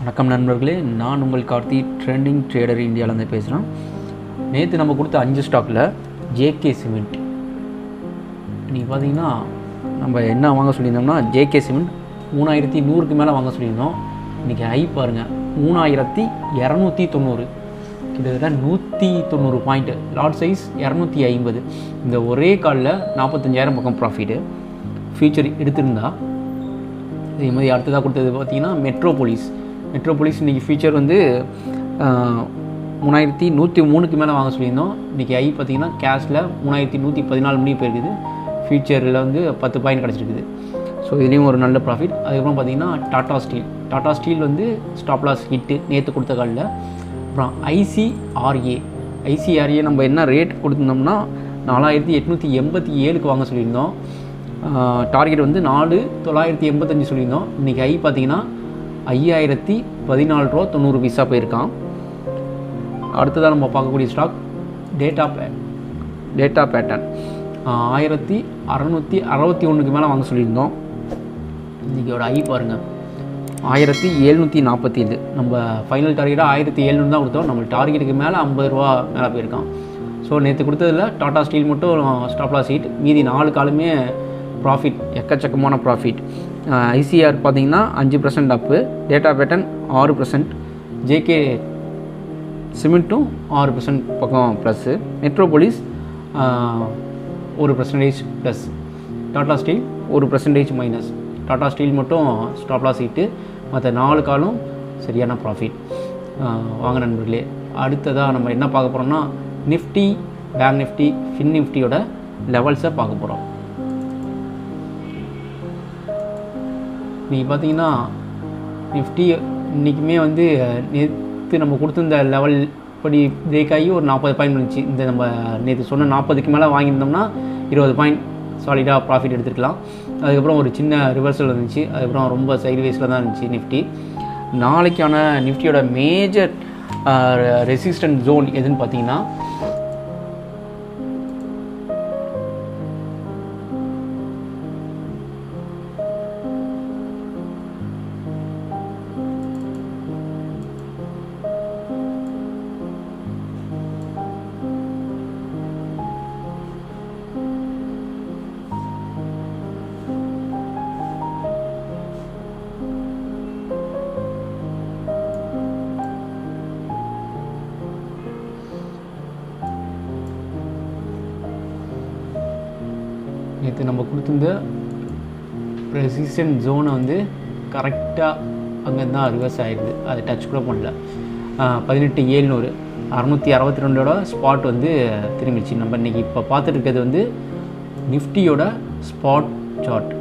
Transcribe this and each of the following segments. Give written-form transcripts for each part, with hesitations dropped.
வணக்கம் நண்பர்களே, நான் உங்கள் கார்த்தி ட்ரெண்டிங் ட்ரேடர் இந்தியாவிலேருந்து பேசுகிறேன். நேற்று நம்ம கொடுத்த 5 ஸ்டாக்கில் ஜேகே சிமெண்ட் இன்றைக்கி பார்த்தீங்கன்னா நம்ம என்ன வாங்க சொல்லியிருந்தோம்னா ஜேகே சிமெண்ட் 3100க்கு மேலே வாங்க சொல்லியிருந்தோம். இன்றைக்கி ஹை பாருங்கள் 3290, கிட்டத்தட்ட 190 பாயிண்ட்டு. Lot size 250. இந்த ஒரே காலில் 45,000 பக்கம் ப்ராஃபிட்டு ஃபியூச்சர் எடுத்திருந்தா. இதே மாதிரி அடுத்ததாக கொடுத்தது பார்த்திங்கன்னா மெட்ரோபோலிஸ் இன்றைக்கி ஃபியூச்சர் வந்து 3103க்கு மேலே வாங்க சொல்லியிருந்தோம். இன்றைக்கி ஐ பார்த்திங்கன்னா கேஷில் 3114 மணி போயிருக்குது. ஃபியூச்சரில் வந்து 10 பாயிண்ட் கிடச்சிருக்குது. ஸோ இதுலேயும் ஒரு நல்ல ப்ராஃபிட். அதுக்கப்புறம் பார்த்திங்கன்னா டாடா ஸ்டீல் வந்து ஸ்டாப் லாஸ் ஹிட்டு நேற்று கொடுத்த காலில். அப்புறம் ஐசிஆர்ஏ நம்ம என்ன ரேட் கொடுத்துருந்தோம்னா 4887க்கு வாங்க சொல்லியிருந்தோம். டார்கெட் வந்து 4985 சொல்லியிருந்தோம். இன்றைக்கி ஐ பார்த்திங்கன்னா 5014 ரூபா போயிருக்கான். அடுத்ததாக நம்ம பார்க்கக்கூடிய ஸ்டாக் டேட்டா பேட்டர்ன் 1661க்கு மேலே வாங்க சொல்லியிருந்தோம். இன்றைக்கியோட ஐ பாருங்கள் 1747. நம்ம ஃபைனல் டார்கெட்டாக 1700 தான் கொடுத்தோம். நம்ம டார்கெட்டுக்கு மேலே 50 ரூபா மேலே போயிருக்கான். ஸோ நேற்று கொடுத்ததில் டாடா ஸ்டீல் மட்டும் ஸ்டாப் லாஸ் ஹிட், மீதி 4 காலுமே ப்ராஃபிட், எக்கச்சக்கமான ப்ராஃபிட். ஐசிஆர் பார்த்திங்கன்னா 5% அப்பு, டேட்டா பேட்டர்ன் 6%, ஜேகே சிமெண்ட்டும் 6% பக்கம் plus, Metropolis 1% plus, Tata steel 1% minus. Tata steel மட்டும் ஸ்டாப் லாஸ் ஹிட்டு, மற்ற 4 காலும் சரியான ப்ராஃபிட். வாங்க நண்பர்களே, அடுத்ததாக நம்ம என்ன பார்க்க போகிறோம்னா நிஃப்டி, பேங்க் நிஃப்டி, ஃபின் நிஃப்டியோட லெவல்ஸை பார்க்க போகிறோம். இன்றைக்கி பார்த்தீங்கன்னா நிஃப்டி இன்றைக்குமே வந்து நேற்று நம்ம கொடுத்துருந்த லெவல் படி பிரேக் ஆகி ஒரு 40 பாயிண்ட் இருந்துச்சு. இந்த நம்ம நேற்று சொன்ன 40க்கு மேலே வாங்கியிருந்தோம்னா 20 பாயிண்ட் சாலிடாக ப்ராஃபிட் எடுத்துருக்கலாம். அதுக்கப்புறம் ஒரு சின்ன ரிவர்சல் இருந்துச்சு. அதுக்கப்புறம் ரொம்ப சைட்வேஸில் தான் இருந்துச்சு நிஃப்டி. நாளைக்கான நிஃப்டியோட மேஜர் ரெசிஸ்டன்ட் ஜோன் எதுன்னு பார்த்தீங்கன்னா நேற்று நம்ம கொடுத்துருந்த ரெசிஸ்டன்ட் ஜோனை வந்து கரெக்டாக அங்கே தான் ரிவர்ஸ் ஆகிடுது. அதை டச் கூட பண்ணல. 18700 662 ஸ்பாட் வந்து திரும்பிடுச்சு. நம்ம இன்றைக்கி இப்போ பார்த்துட்டு இருக்கிறது வந்து நிஃப்டியோட ஸ்பாட் சார்ட்.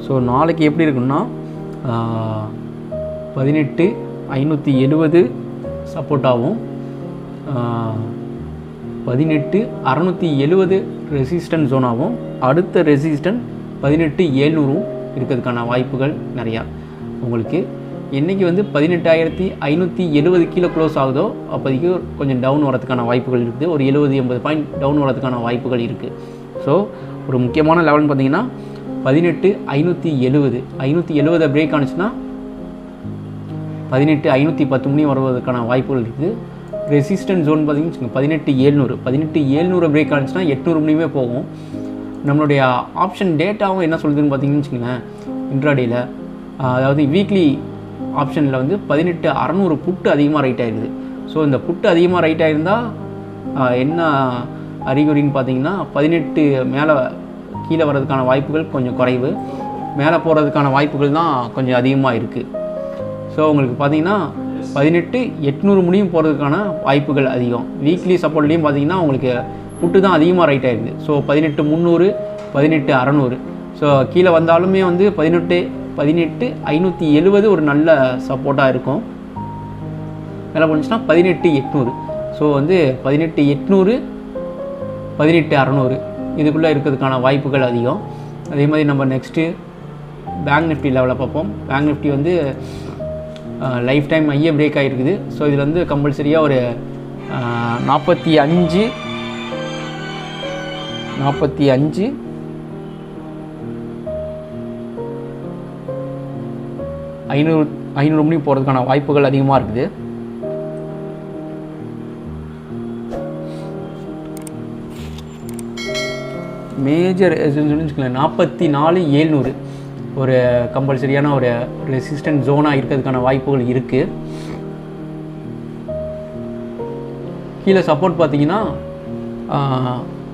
ஸோ நாளைக்கு எப்படி இருக்குன்னா 18570 சப்போர்ட்டாகவும் 18670 ரெசிஸ்டன்ட் ஜோனாகவும், அடுத்த ரெசிஸ்டன்ட் 18700 இருக்கிறதுக்கான வாய்ப்புகள் நிறையா. உங்களுக்கு என்றைக்கு வந்து 18570 கீழே க்ளோஸ் ஆகுதோ அப்போதைக்கு கொஞ்சம் டவுன் வரதுக்கான வாய்ப்புகள் இருக்குது. ஒரு 70-80 பாயிண்ட் டவுன் வரதுக்கான வாய்ப்புகள் இருக்குது. ஸோ ஒரு முக்கியமான லெவல்னு பார்த்தீங்கன்னா 18570 பிரேக் ஆனிச்சுன்னா 18510 மணி வருவதற்கான வாய்ப்புகள் இருக்குது. ரெசிஸ்டன்ட் ஜோன் பார்த்தீங்கன்னா 18700 பிரேக் ஆனிச்சுன்னா 800 மணியுமே போகும். நம்மளுடைய ஆப்ஷன் டேட்டாவும் என்ன சொல்லுதுன்னு பார்த்தீங்கன்னு வச்சுக்கோங்களேன், இன்ட்ராடேயில் அதாவது வீக்லி ஆப்ஷனில் வந்து 18600 புட்டு அதிகமாக ரைட் ஆகிடுது. ஸோ இந்த புட்டு அதிகமாக ரைட் ஆகிருந்தால் என்ன அறிகுறின்னு பார்த்தீங்கன்னா 18 மேலே கீழே வர்றதுக்கான வாய்ப்புகள் கொஞ்சம் குறைவு, மேலே போகிறதுக்கான வாய்ப்புகள் தான் கொஞ்சம் அதிகமாக இருக்குது. ஸோ உங்களுக்கு பார்த்தீங்கன்னா 18800 முடியும் போகிறதுக்கான வாய்ப்புகள் அதிகம். வீக்லி சப்போர்ட்லேயும் பார்த்தீங்கன்னா உங்களுக்கு புட்டு தான் அதிகமாக ரைட் ஆகிடுது. ஸோ 18300 18600. ஸோ கீழே வந்தாலுமே வந்து 18570 ஒரு நல்ல சப்போர்ட்டாக இருக்கும். மேலே போணுச்சுன்னா 18800. ஸோ வந்து 18800 18600 இதுக்குள்ளே இருக்கிறதுக்கான வாய்ப்புகள் அதிகம். அதே மாதிரி நம்ம நெக்ஸ்ட்டு பேங்க் நிஃப்டி லெவலில் பார்ப்போம். பேங்க் நிஃப்டி வந்து லைஃப் டைம் ஐயே பிரேக் ஆகிருக்குது. ஸோ இதில் வந்து கம்பல்சரியாக ஒரு 45 500 மணி போகிறதுக்கான வாய்ப்புகள் அதிகமாக இருக்குது. மேஜர் வச்சுக்கலாம் 44,700 ஒரு கம்பல்சரியான ஒரு ரெசிஸ்டன்ட் ஜோனாக இருக்கிறதுக்கான வாய்ப்புகள் இருக்குது. கீழே சப்போர்ட் பார்த்தீங்கன்னா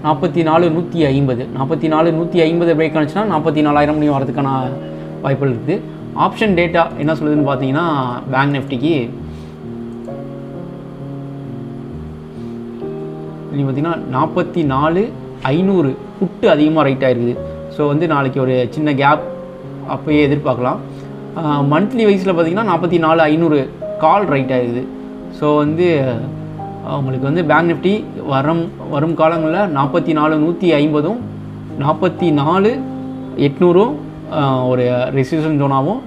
44,150 பிரேக் ஆனிச்சுன்னா 44,000 மணி வரதுக்கான வாய்ப்புகள் இருக்குது. ஆப்ஷன் டேட்டா என்ன சொல்லுதுன்னு பார்த்தீங்கன்னா பேங்க் நிஃப்டிக்கு நீங்கள் பார்த்தீங்கன்னா 44,500 புட்டு அதிகமாக ரைட் ஆகிருக்குது. ஸோ வந்து நாளைக்கு ஒரு சின்ன கேப் அப்போயே எதிர்பார்க்கலாம். மந்த்லி வைஸில் பார்த்தீங்கன்னா 44,500 கால் ரைட் ஆகிருக்குது. ஸோ வந்து உங்களுக்கு வந்து பேங்க் நிஃப்டி வரும் காலங்களில் 44,150 44,800 ஒரு ரெசிஸ்டன்ஸ் ஜோனாகவும்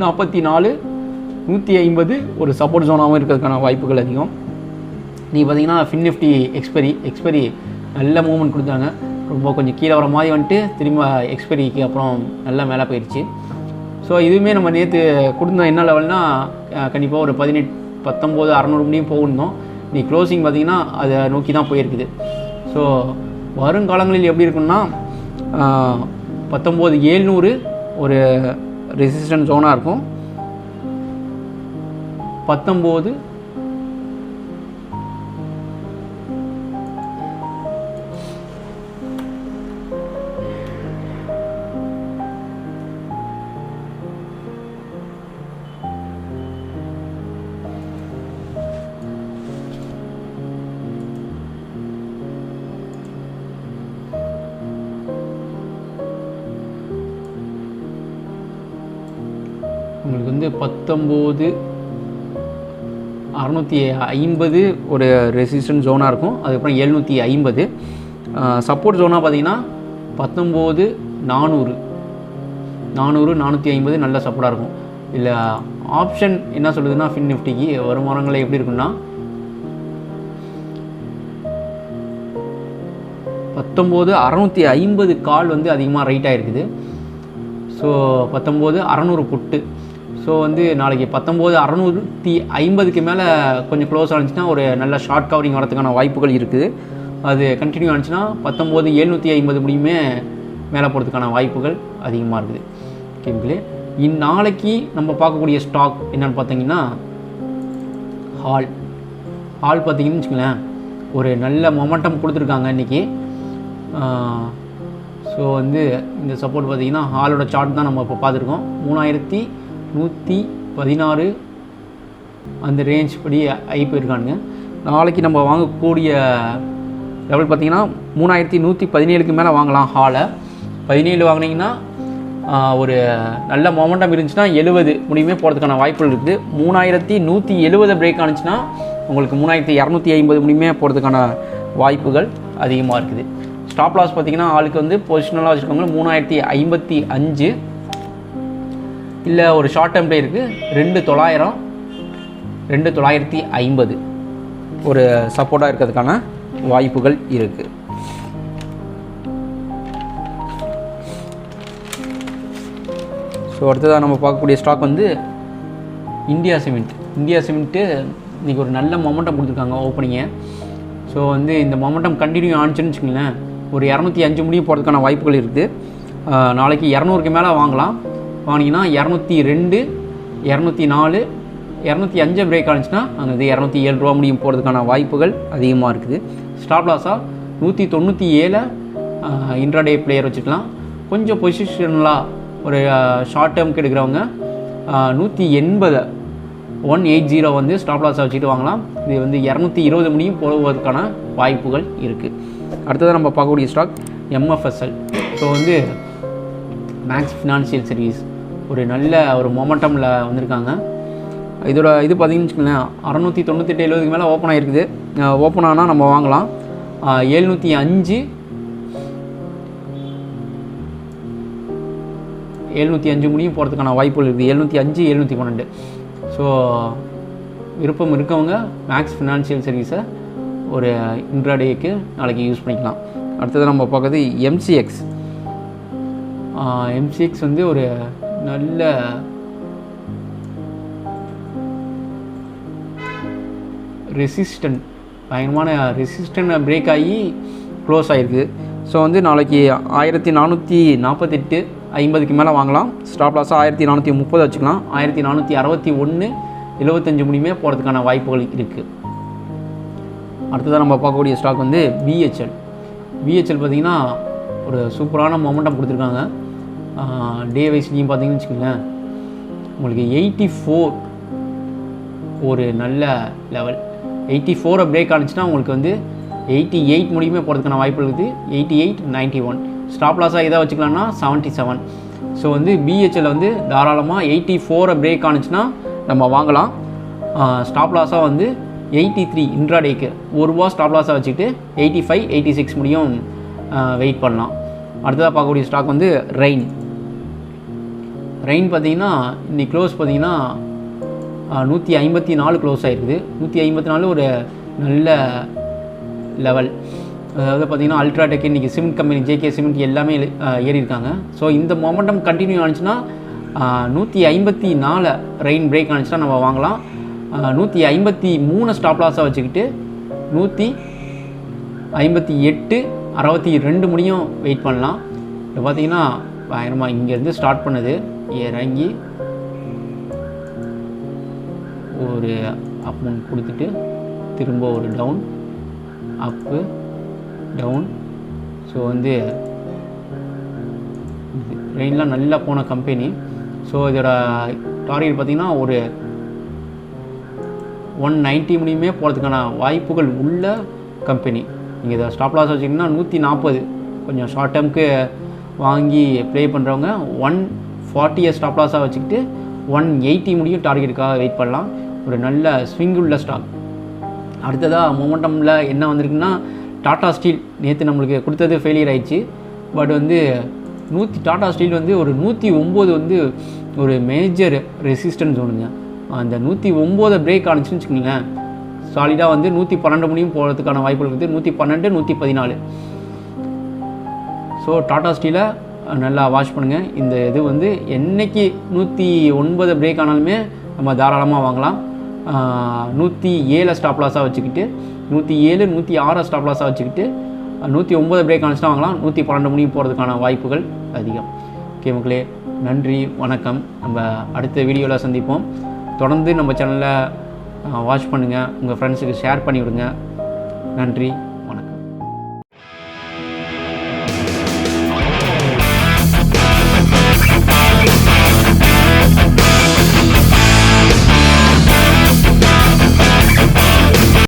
44,150 ஒரு சப்போர்ட் ஜோனாகவும் இருக்கிறதுக்கான வாய்ப்புகள் அதிகம். நீங்கள் பார்த்தீங்கன்னா ஃபின் நிஃப்டி எக்ஸ்பெரி நல்ல மூவ்மெண்ட் கொடுத்தாங்க. ரொம்ப கொஞ்சம் கீழே வர மாதிரி வந்துட்டு திரும்ப எக்ஸ்பெரிக்கு அப்புறம் நல்லா மேலே போயிடுச்சு. ஸோ இதுவுமே நம்ம நேற்று கொடுத்தோம் என்ன லெவல்னால் கண்டிப்பாக ஒரு 19,600 மணியும் போகணும். நீ க்ளோசிங் பார்த்திங்கன்னா அதை நோக்கி தான் போயிருக்குது. ஸோ வருங்காலங்களில் எப்படி இருக்குன்னா 19,700 ஒரு ரெசிஸ்டன்ஸ் ஜோனாக இருக்கும். 19 உங்களுக்கு வந்து 19,650 ஒரு ரெசிஸ்டன்ஸ் ஜோனாக இருக்கும். அதுக்கப்புறம் 750 சப்போர்ட் ஜோனாக பார்த்தீங்கன்னா 19,400 450 நல்ல சப்போர்ட்டாக இருக்கும். இல்லை ஆப்ஷன் என்ன சொல்லுதுன்னா ஃபின் நிஃப்டிக்கு வருமானங்களை எப்படி இருக்குன்னா 19,650 கால் வந்து அதிகமாக ரைட் ஆகிருக்குது. ஸோ 19,600 புட்டு. ஸோ வந்து நாளைக்கு 19,650க்கு மேலே கொஞ்சம் க்ளோஸ் ஆனிச்சுன்னா ஒரு நல்ல ஷார்ட் கவரிங் வரதுக்கான வாய்ப்புகள் இருக்குது. அது கண்டினியூ ஆனிச்சுன்னா 19,750 முடியுமே மேலே போகிறதுக்கான வாய்ப்புகள் அதிகமாக இருக்குது. ஓகேங்களே, இந்நாளைக்கு நம்ம பார்க்கக்கூடிய ஸ்டாக் என்னென்னு பார்த்தீங்கன்னா ஹால் பார்த்தீங்கன்னு வச்சுங்களேன் ஒரு நல்ல மொமெண்டம் கொடுத்துருக்காங்க இன்றைக்கி. ஸோ வந்து இந்த சப்போர்ட் பார்த்திங்கன்னா ஹாலோட சார்ட் தான் நம்ம இப்போ பார்த்துருக்கோம். 3,116 அந்த ரேஞ்ச் படி போயிருக்கானுங்க. நாளைக்கு நம்ம வாங்கக்கூடிய லெவல் பார்த்திங்கன்னா 3,117க்கு மேலே வாங்கலாம். ஹாலை 17 வாங்கினீங்கன்னா ஒரு நல்ல மொமெண்டம் இருந்துச்சுன்னா 70 முடியுமே போகிறதுக்கான வாய்ப்புகள் இருக்குது. 3,170 பிரேக் ஆனிச்சுன்னா உங்களுக்கு 3,250 முடியுமே போகிறதுக்கான வாய்ப்புகள் அதிகமாக இருக்குது. ஸ்டாப் லாஸ் பார்த்திங்கன்னா ஆளுக்கு வந்து பொசிஷனலாக வச்சுருக்கவங்க 3,055 இல்லை ஒரு ஷார்ட் டேர்ம் ப்ளே இருக்குது 2,950 ஒரு சப்போர்ட்டாக இருக்கிறதுக்கான வாய்ப்புகள் இருக்குது. ஸோ அடுத்ததாக நம்ம பார்க்கக்கூடிய ஸ்டாக் வந்து இந்தியா சிமெண்ட்டு இன்றைக்கி ஒரு நல்ல மொமெண்டம் கொடுத்துருக்காங்க ஓப்பனிங்கை. ஸோ வந்து இந்த மொமெண்டம் கண்டினியூ ஆனிச்சுன்னு வச்சுக்கோங்களேன் ஒரு 205 முடியும் போகிறதுக்கான வாய்ப்புகள் இருக்குது. நாளைக்கு 200க்கு மேலே வாங்கினீங்கன்னா 202 204 205 பிரேக் ஆனிச்சுன்னா அங்கே 207 ரூபா முடியும் போகிறதுக்கான வாய்ப்புகள் அதிகமாக இருக்குது. ஸ்டாப் லாஸாக 197 இன்ட்ராடே பிளேயர் வச்சுக்கலாம். கொஞ்சம் பொசிஷனலாக ஒரு ஷார்ட் டேர்முக்கு எடுக்கிறவங்க 180 வந்து ஸ்டாப் லாஸாக வச்சுட்டு வாங்கலாம். இது வந்து 220 முடியும் போவதற்கான வாய்ப்புகள் இருக்குது. அடுத்ததாக நம்ம பார்க்கக்கூடிய ஸ்டாக் எம்எஃப்எஸ்எல். ஸோ வந்து மேக்ஸ் ஃபினான்ஷியல் சர்வீஸ் ஒரு நல்ல ஒரு மொமெண்டமில் வந்திருக்காங்க. இதோட இது பார்த்திங்கன்னு வச்சுக்கோங்களேன் 698-70க்கு மேலே ஓப்பன் ஆகிருக்குது. ஓப்பன் ஆனால் நம்ம வாங்கலாம். 705 முடியும் போகிறதுக்கான வாய்ப்புகள் இருக்குது. 705 712. ஸோ விருப்பம் இருக்கவங்க மேக்ஸ் ஃபினான்ஷியல் சர்வீஸை ஒரு இன்ட்ராடேக்கு நாளைக்கு யூஸ் பண்ணிக்கலாம். அடுத்தது நம்ம பார்க்குறது எம்சிஎக்ஸ். எம்சிஎக்ஸ் வந்து ஒரு நல்ல ரெசிஸ்டன்ட், பயங்கரமான ரெசிஸ்டன்ட் பிரேக் ஆகி க்ளோஸ் ஆகிருக்கு. ஸோ வந்து நாளைக்கு 1448 50க்கு மேலே வாங்கலாம். ஸ்டாப் லாஸாக 1430 வச்சுக்கலாம். 1461 75 முடியுமே போகிறதுக்கான வாய்ப்புகள் இருக்குது. அடுத்ததாக நம்ம பார்க்கக்கூடிய ஸ்டாக் வந்து பிஹெச்எல். பிஹெச்எல் பார்த்திங்கன்னா ஒரு சூப்பரான மொமெண்டம் கொடுத்துருக்காங்க. டே வைஸ்லையும் பார்த்தீங்கன்னு வச்சுக்கோங்களேன், உங்களுக்கு 84 ஒரு நல்ல லெவல். 84 பிரேக் ஆனிச்சுன்னா உங்களுக்கு வந்து 88 முடியுமே போகிறதுக்கான வாய்ப்புகள் இருக்குது. 88 91 ஸ்டாப் லாஸாக எதாவது வச்சுக்கலாம்னா 77. ஸோ வந்து பிஹெச்எல் வந்து தாராளமாக 84 பிரேக் ஆனிச்சுன்னா நம்ம வாங்கலாம். ஸ்டாப் லாஸாக வந்து 83 இன்ட்ராடேக்கு ₹1 ஸ்டாப் லாஸாக வச்சுக்கிட்டு 85 86 முடியும் வெயிட் பண்ணலாம். அடுத்ததாக பார்க்கக்கூடிய ஸ்டாக் வந்து ரெயின். பார்த்திங்கன்னா இன்றைக்கி க்ளோஸ் பார்த்திங்கன்னா 154 க்ளோஸ் ஆகிருக்குது. 154 ஒரு நல்ல லெவல். அதாவது பார்த்திங்கன்னா அல்ட்ராடெக் இன்றைக்கி சிமெண்ட் கம்பெனி ஜேகே சிமெண்ட் எல்லாமே ஏறி இருக்காங்க. ஸோ இந்த மொமெண்டம் கண்டினியூ ஆனிச்சுன்னா 154 ரெயின் பிரேக் ஆனிச்சுன்னா நம்ம வாங்கலாம். 153 ஸ்டாப் லாஸாக வச்சுக்கிட்டு 158 62 முடியும் வெயிட் பண்ணலாம். இப்போ பார்த்திங்கன்னா பயங்கரமாக இங்கேருந்து ஸ்டார்ட் பண்ணது இறங்கி ஒரு அமௌண்ட் கொடுத்துட்டு திரும்ப ஒரு டவுன் அப்பு டவுன். ஸோ வந்து ரெயின்லாம் நல்லா போன கம்பெனி. ஸோ இதோட டார்கெட் பார்த்திங்கன்னா ஒரு 190 முடியுமே போகிறதுக்கான வாய்ப்புகள் உள்ள கம்பெனி. நீங்கள் இதை ஸ்டாப் லாஸ் வச்சிங்கன்னா 140 கொஞ்சம் ஷார்ட் டேர்முக்கு வாங்கி ப்ளே பண்ணுறவங்க 140 ஸ்டாப் லாஸாக வச்சுக்கிட்டு 180 முடியும் டார்கெட்டுக்காக வெயிட் பண்ணலாம். ஒரு நல்ல ஸ்விங் உள்ள ஸ்டாக். அடுத்ததாக மொமெண்டமில் என்ன வந்திருக்குன்னா டாடா ஸ்டீல் நேற்று நம்மளுக்கு கொடுத்தது ஃபெயிலியர் ஆயிடுச்சு. பட் வந்து டாடா ஸ்டீல் வந்து ஒரு 109 வந்து ஒரு மேஜர் ரெசிஸ்டன்ஸ் ஒன்றுங்க. அந்த 109 பிரேக் ஆனிச்சுன்னு வச்சுக்கோங்களேன், சாலிடாக வந்து 112 முடியும் போகிறதுக்கான வாய்ப்புகள் இருக்குது. 112 114. ஸோ டாடா ஸ்டீலை நல்லா வாட்ச் பண்ணுங்கள். இந்த இது வந்து என்றைக்கு 109 பிரேக் ஆனாலுமே நம்ம தாராளமாக வாங்கலாம். 107 ஸ்டாப் லாஸாக வச்சுக்கிட்டு 107 106 ஸ்டாப் லாஸாக வச்சுக்கிட்டு 109 பிரேக் ஆனிச்சுன்னா வாங்கலாம். 112 முடியும் போகிறதுக்கான வாய்ப்புகள் அதிகம். ஓகே மக்களே, நன்றி வணக்கம். நம்ம அடுத்த வீடியோவில் சந்திப்போம். தொடர்ந்து நம்ம சேனலை வாட்ச் பண்ணுங்கள், உங்கள் ஃப்ரெண்ட்ஸுக்கு ஷேர் பண்ணிவிடுங்க. நன்றி.